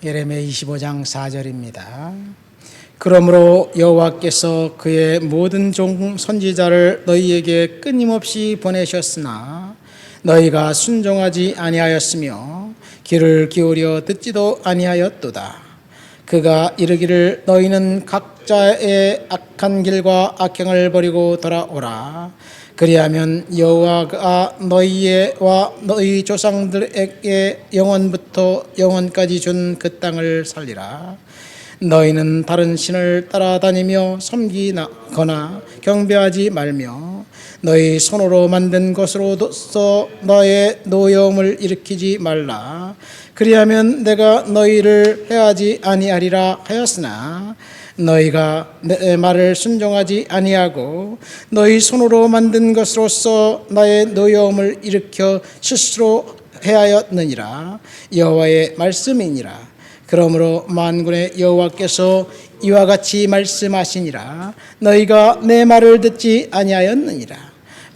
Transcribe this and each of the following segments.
예레미야 25장 4절입니다. 그러므로 여호와께서 그의 모든 종 선지자를 너희에게 끊임없이 보내셨으나 너희가 순종하지 아니하였으며 귀를 기울여 듣지도 아니하였도다. 그가 이르기를 너희는 각자의 악한 길과 악행을 버리고 돌아오라. 그리하면 여호와가 너희와 너희 조상들에게 영원부터 영원까지 준 그 땅을 살리라. 너희는 다른 신을 따라다니며 섬기거나 경배하지 말며 너희 손으로 만든 것으로서 너의 노여움을 일으키지 말라. 그리하면 내가 너희를 해하지 아니하리라 하였으나 너희가 내 말을 순종하지 아니하고 너희 손으로 만든 것으로서 나의 노여움을 일으켜 스스로 해하였느니라. 여호와의 말씀이니라. 그러므로 만군의 여호와께서 이와 같이 말씀하시니라. 너희가 내 말을 듣지 아니하였느니라.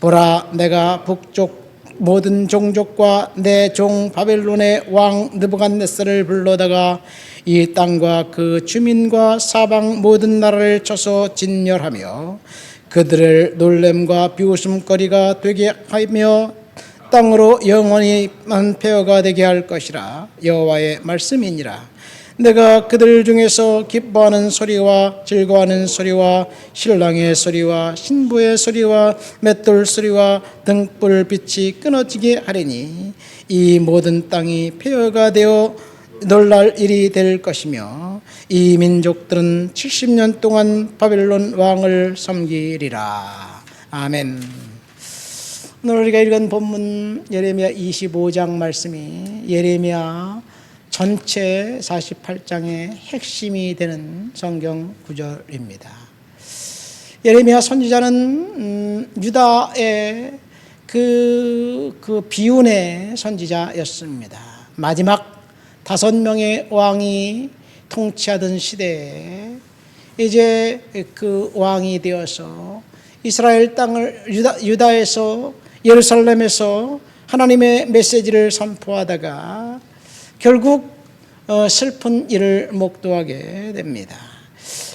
보라, 내가 북쪽 모든 종족과 내 종 바벨론의 왕 느부갓네살을 불러다가 이 땅과 그 주민과 사방 모든 나라를 쳐서 진멸하며 그들을 놀램과 비웃음거리가 되게 하며 땅으로 영원히만 폐허가 되게 할 것이라. 여호와의 말씀이니라. 내가 그들 중에서 기뻐하는 소리와 즐거워하는 소리와 신랑의 소리와 신부의 소리와 맷돌 소리와 등불빛이 끊어지게 하리니 이 모든 땅이 폐허가 되어 놀랄 일이 될 것이며 이 민족들은 70년 동안 바벨론 왕을 섬기리라. 아멘. 오늘 우리가 읽은 본문 예레미야 25장 말씀이 예레미야 전체 48장의 핵심이 되는 성경 구절입니다. 예레미야 선지자는 유다의 그 비운의 선지자였습니다. 마지막 5명의 왕이 통치하던 시대에 이제 그 왕이 되어서 이스라엘 땅을 유다에서 예루살렘에서 하나님의 메시지를 선포하다가 결국 슬픈 일을 목도하게 됩니다.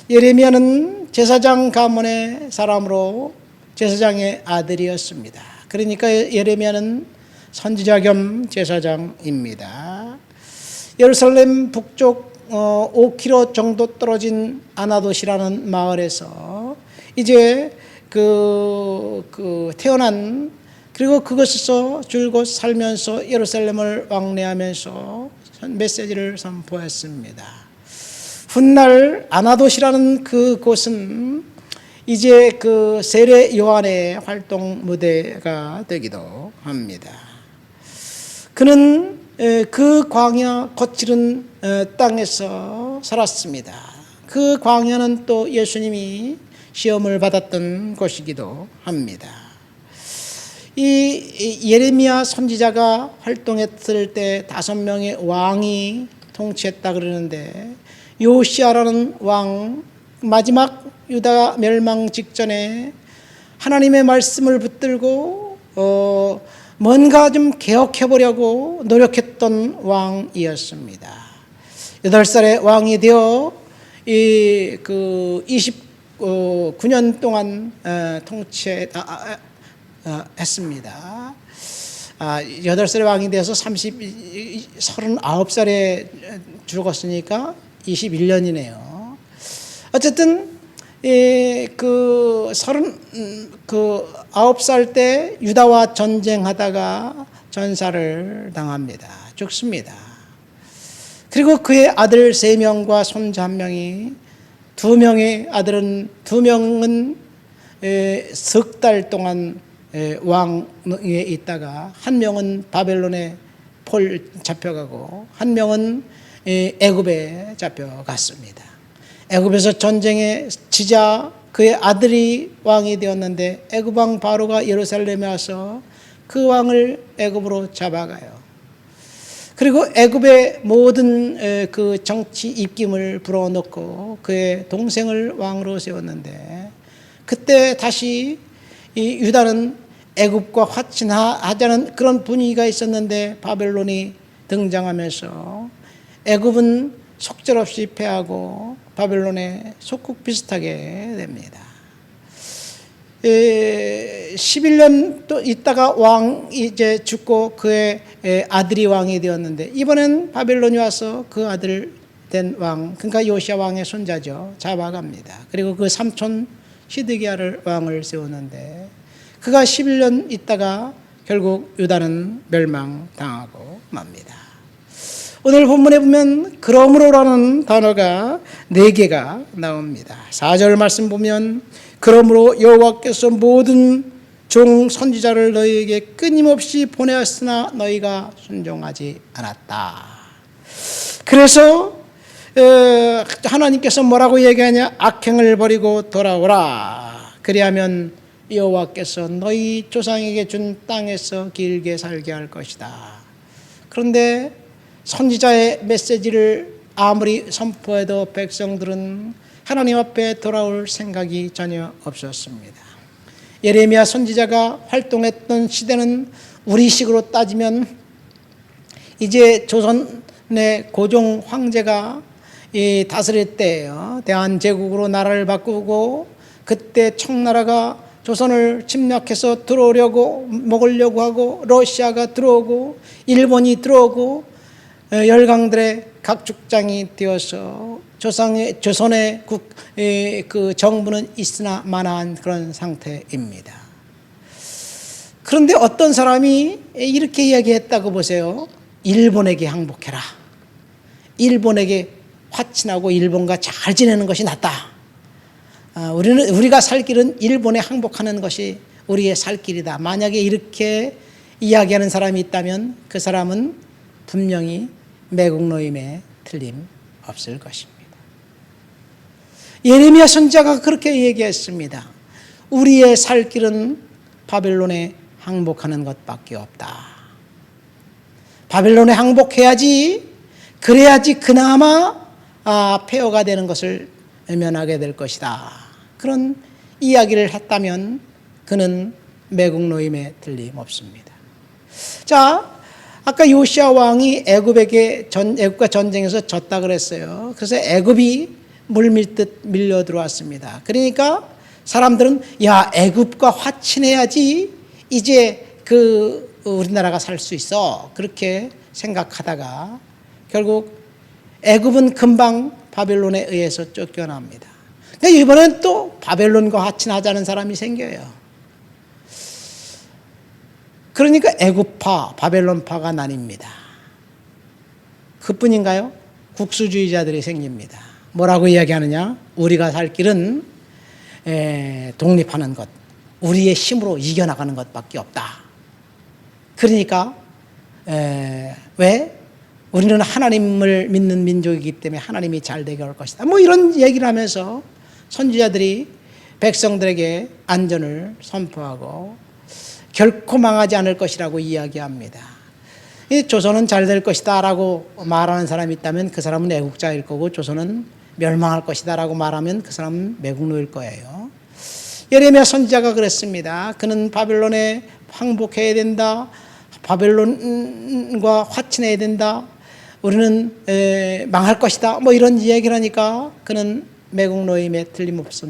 예레미야는 제사장 가문의 사람으로 제사장의 아들이었습니다. 그러니까 예레미야는 선지자 겸 제사장입니다. 예루살렘 북쪽 5km 정도 떨어진 아나돗이라는 마을에서 이제 태어난, 그리고 그것에서 줄곧 살면서 예루살렘을 왕래하면서 메시지를 선포했습니다. 훗날 아나돗이라는 그곳은 이제 그 세례 요한의 활동 무대가 되기도 합니다. 그는 그 광야 거칠은 땅에서 살았습니다. 그 광야는 또 예수님이 시험을 받았던 곳이기도 합니다. 이 예레미야 선지자가 활동했을 때 5명의 왕이 통치했다 그러는데 요시야라는 왕, 마지막 유다 멸망 직전에 하나님의 말씀을 붙들고 뭔가 좀 개혁해보려고 노력했던 왕이었습니다. 8살의 왕이 되어 29년 동안 통치했습니다. 8살의 왕이 되어서 39살에 죽었으니까 21년이네요. 어쨌든 39살 때 유다와 전쟁하다가 전사를 당합니다. 죽습니다. 그리고 그의 아들 3명과 손자 1명이, 2명의 아들은 2명은 석 달 동안 왕위에 있다가 1명은 바벨론에 잡혀가고 1명은 애굽에 잡혀갔습니다. 애굽에서 전쟁에 지자 그의 아들이 왕이 되었는데 애굽 왕 바로가 예루살렘에 와서 그 왕을 애굽으로 잡아가요. 그리고 애굽의 모든 그 정치 입김을 불어넣고 그의 동생을 왕으로 세웠는데 그때 다시 이 유다는 애굽과 화친하자는 그런 분위기가 있었는데 바벨론이 등장하면서 애굽은 속절없이 패하고 바벨론의 속국 비슷하게 됩니다. 11년 또 있다가 왕이 이제 죽고 그의 아들이 왕이 되었는데, 이번엔 바벨론이 와서 그 아들 된 왕, 그러니까 요시야 왕의 손자죠, 잡아갑니다. 그리고 그 삼촌 시드기야를 왕을 세우는데, 그가 11년 있다가 결국 유다는 멸망당하고 맙니다. 오늘 본문에 보면 그러므로라는 단어가 4개가 나옵니다. 4절 말씀 보면 그러므로 여호와께서 모든 종 선지자를 너희에게 끊임없이 보내었으나 너희가 순종하지 않았다. 그래서 하나님께서 뭐라고 얘기하냐? 악행을 버리고 돌아오라. 그리하면 여호와께서 너희 조상에게 준 땅에서 길게 살게 할 것이다. 그런데 선지자의 메시지를 아무리 선포해도 백성들은 하나님 앞에 돌아올 생각이 전혀 없었습니다. 예레미야 선지자가 활동했던 시대는 우리식으로 따지면 이제 조선의 고종 황제가 다스릴 때예요. 대한제국으로 나라를 바꾸고, 그때 청나라가 조선을 침략해서 들어오려고 먹으려고 하고, 러시아가 들어오고 일본이 들어오고 열강들의 각축장이 되어서 조선의 그 정부는 있으나 마나한 그런 상태입니다. 그런데 어떤 사람이 이렇게 이야기했다고 보세요. 일본에게 항복해라. 일본에게 화친하고 일본과 잘 지내는 것이 낫다. 우리가 살 길은 일본에 항복하는 것이 우리의 살 길이다. 만약에 이렇게 이야기하는 사람이 있다면 그 사람은 분명히 매국노임에 틀림없을 것입니다. 예레미야 선지자가 그렇게 얘기했습니다. 우리의 살 길은 바벨론에 항복하는 것밖에 없다. 바벨론에 항복해야지, 그래야지 그나마 폐허가 되는 것을 면하게 될 것이다. 그런 이야기를 했다면 그는 매국노임에 틀림없습니다. 자, 아까 요시야 왕이 애굽과 전쟁에서 졌다 그랬어요. 그래서 애굽이 물밀듯 밀려 들어왔습니다. 그러니까 사람들은 야, 애굽과 화친해야지 이제 우리나라가 살 수 있어, 그렇게 생각하다가 결국 애굽은 금방 바벨론에 의해서 쫓겨납니다. 근데 이번엔 또 바벨론과 화친하자는 사람이 생겨요. 그러니까 애굽파, 바벨론파가 나뉩니다. 그뿐인가요? 국수주의자들이 생깁니다. 뭐라고 이야기하느냐? 우리가 살 길은 독립하는 것, 우리의 힘으로 이겨나가는 것밖에 없다. 그러니까 왜? 우리는 하나님을 믿는 민족이기 때문에 하나님이 잘 되게 할 것이다. 뭐 이런 얘기를 하면서 선지자들이 백성들에게 안전을 선포하고 결코 망하지 않을 것이라고 이야기합니다. 조선은 잘 될 것이다 라고 말하는 사람이 있다면 그 사람은 애국자일 거고, 조선은 멸망할 것이다 라고 말하면 그 사람은 매국노일 거예요. 예레미야 선지자가 그랬습니다. 그는 바벨론에 항복해야 된다, 바벨론과 화친해야 된다, 우리는 망할 것이다, 뭐 이런 이야기를 하니까 그는 매국노임에 틀림없어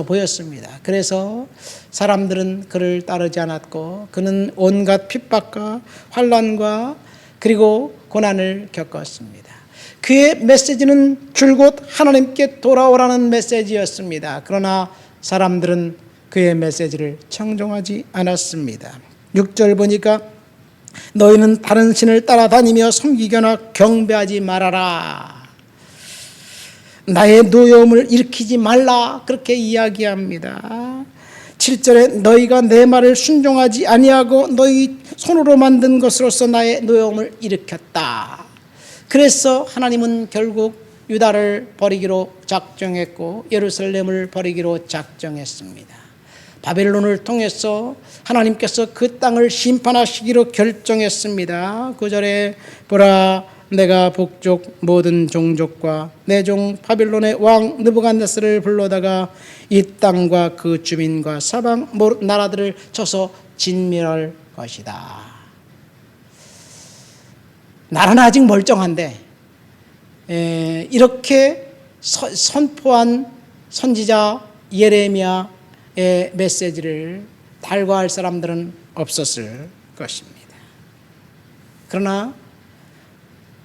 보였습니다. 그래서 사람들은 그를 따르지 않았고, 그는 온갖 핍박과 환난과 그리고 고난을 겪었습니다. 그의 메시지는 줄곧 하나님께 돌아오라는 메시지였습니다. 그러나 사람들은 그의 메시지를 청종하지 않았습니다. 6절 보니까 너희는 다른 신을 따라다니며 섬기거나 경배하지 말아라. 나의 노여움을 일으키지 말라, 그렇게 이야기합니다. 7절에 너희가 내 말을 순종하지 아니하고 너희 손으로 만든 것으로서 나의 노여움을 일으켰다. 그래서 하나님은 결국 유다를 버리기로 작정했고 예루살렘을 버리기로 작정했습니다. 바벨론을 통해서 하나님께서 그 땅을 심판하시기로 결정했습니다. 9절에 보라, 내가 북쪽 모든 종족과 내 종 바벨론의 왕 느부갓네살을 불러다가 이 땅과 그 주민과 사방 나라들을 쳐서 진멸할 것이다. 나라는 아직 멀쩡한데 이렇게 선포한 선지자 예레미야의 메시지를 달과할 사람들은 없었을 것입니다. 그러나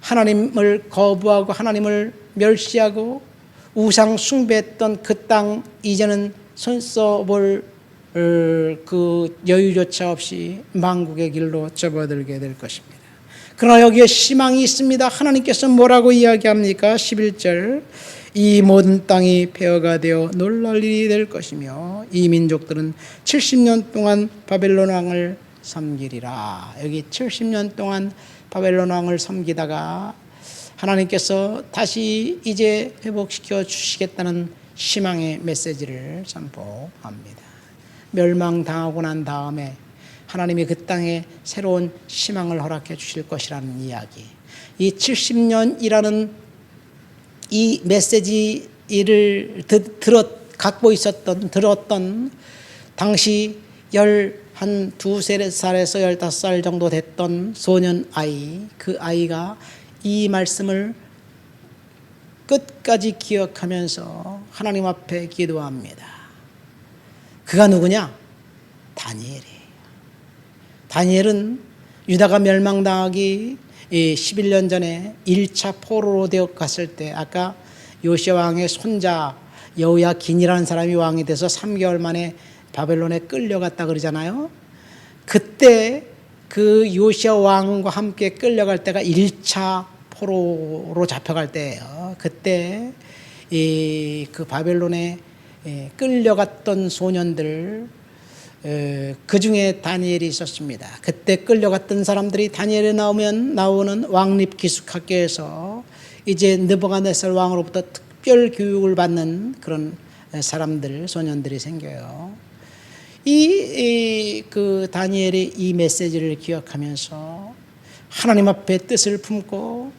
하나님을 거부하고 하나님을 멸시하고 우상 숭배했던 그 땅 이제는 손 써볼 그 여유조차 없이 망국의 길로 접어들게 될 것입니다. 그러나 여기에 희망이 있습니다. 하나님께서 뭐라고 이야기합니까? 11절, 이 모든 땅이 폐허가 되어 놀랄 일이 될 것이며 이 민족들은 70년 동안 바벨론 왕을 섬기리라. 여기 70년 동안 바벨론 왕을 섬기다가 하나님께서 다시 이제 회복시켜 주시겠다는 희망의 메시지를 선포합니다. 멸망당하고 난 다음에 하나님이 그 땅에 새로운 희망을 허락해 주실 것이라는 이야기. 이 70년이라는 이 메시지를 들었던 당시 한 2-3살에서 15살 정도 됐던 소년 아이, 그 아이가 이 말씀을 끝까지 기억하면서 하나님 앞에 기도합니다. 그가 누구냐? 다니엘이에요. 다니엘은 유다가 멸망당하기 11년 전에 1차 포로로 되어 갔을 때 아까 요시야 왕의 손자 여호야긴이라는 사람이 왕이 돼서 3개월 만에 바벨론에 끌려갔다 그러잖아요. 그때 그 요시야 왕과 함께 끌려갈 때가 1차 포로로 잡혀갈 때예요. 그때 그 바벨론에 끌려갔던 소년들 그 중에 다니엘이 있었습니다. 그때 끌려갔던 사람들이 다니엘에 나오는 왕립 기숙학교에서 이제 느부갓네살 왕으로부터 특별 교육을 받는 그런 사람들, 소년들이 생겨요. 그 다니엘이 이 메시지를 기억하면서 하나님 앞에 뜻을 품고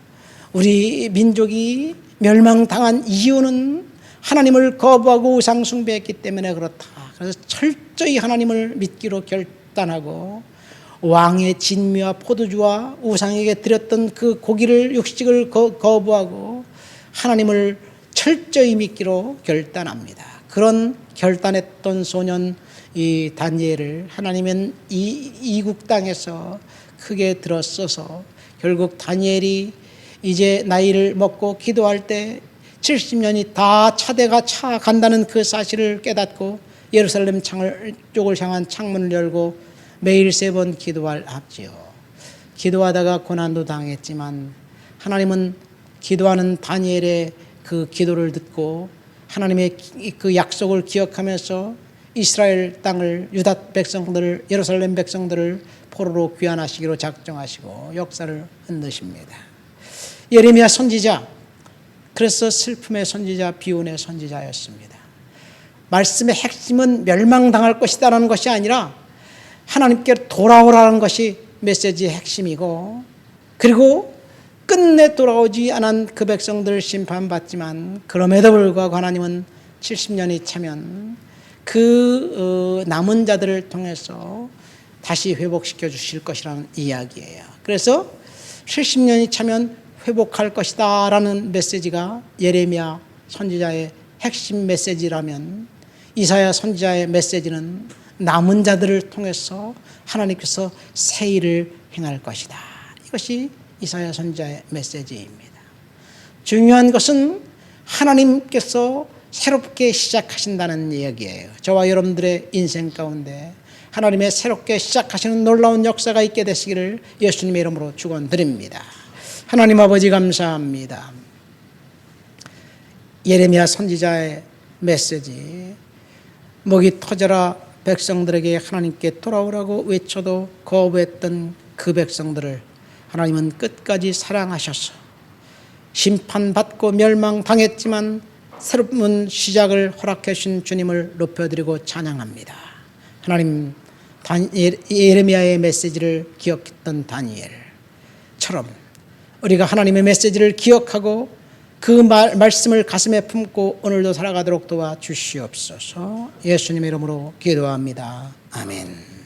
우리 민족이 멸망당한 이유는 하나님을 거부하고 우상 숭배했기 때문에 그렇다. 그래서 철저히 하나님을 믿기로 결단하고 왕의 진미와 포도주와 우상에게 드렸던 그 고기를 육식을 거부하고 하나님을 철저히 믿기로 결단합니다. 그런 결단했던 소년 이 다니엘을 하나님은 이 이국 땅에서 크게 들어서서 결국 다니엘이 이제 나이를 먹고 기도할 때 70년이 다 차대가 차 간다는 그 사실을 깨닫고 예루살렘 쪽을 향한 창문을 열고 매일 3번 기도할 합지요. 기도하다가 고난도 당했지만 하나님은 기도하는 다니엘의 그 기도를 듣고 하나님의 그 약속을 기억하면서 이스라엘 땅을, 유다 백성들을, 예루살렘 백성들을 포로로 귀환하시기로 작정하시고 역사를 흔드십니다. 예레미야 선지자, 그래서 슬픔의 선지자, 비운의 선지자였습니다. 말씀의 핵심은 멸망당할 것이다라는 것이 아니라 하나님께 돌아오라는 것이 메시지의 핵심이고, 그리고 끝내 돌아오지 않은 그 백성들 심판받지만 그럼에도 불구하고 하나님은 70년이 차면 그 남은 자들을 통해서 다시 회복시켜 주실 것이라는 이야기예요. 그래서 70년이 차면 회복할 것이다 라는 메시지가 예레미야 선지자의 핵심 메시지라면 이사야 선지자의 메시지는 남은 자들을 통해서 하나님께서 새 일을 행할 것이다. 이것이 이사야 선지자의 메시지입니다. 중요한 것은 하나님께서 새롭게 시작하신다는 이야기예요. 저와 여러분들의 인생 가운데 하나님의 새롭게 시작하시는 놀라운 역사가 있게 되시기를 예수님의 이름으로 축원드립니다. 하나님 아버지 감사합니다. 예레미야 선지자의 메시지, 목이 터져라 백성들에게 하나님께 돌아오라고 외쳐도 거부했던 그 백성들을 하나님은 끝까지 사랑하셔서 심판받고 멸망당했지만 새로운 시작을 허락해 주신 주님을 높여드리고 찬양합니다. 하나님, 예레미야의 메시지를 기억했던 다니엘처럼 우리가 하나님의 메시지를 기억하고 그 말씀을 가슴에 품고 오늘도 살아가도록 도와주시옵소서. 예수님의 이름으로 기도합니다. 아멘.